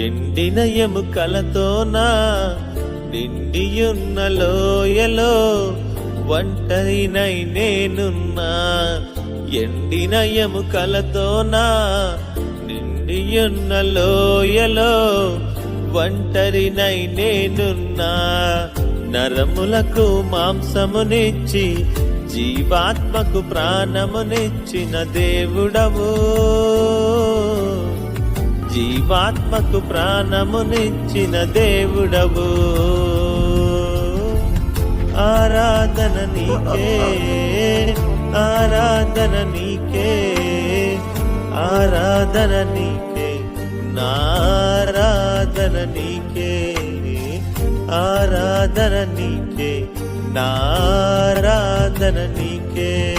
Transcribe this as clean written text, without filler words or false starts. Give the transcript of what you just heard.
ఎండిన ఎముకలతోనా నిండియున్న లోయలో ఒంటరినై నేనున్నా. ఎండిన ఎముకలతోనా నిండియున్న లోయలో ఒంటరినై నేనున్నా. నరములకు మాంసమునిచ్చి జీవాత్మకు ప్రాణమునిచ్చిన దేవుడవు, జీవాత్మకు ప్రాణమునిచ్చిన దేవుడవు. ఆరాధన నీకే, ఆరాధన నీకే, ఆరాధన నీకే, నారాధన నీకే, ఆరాధన నీకే, నారాధన నీకే.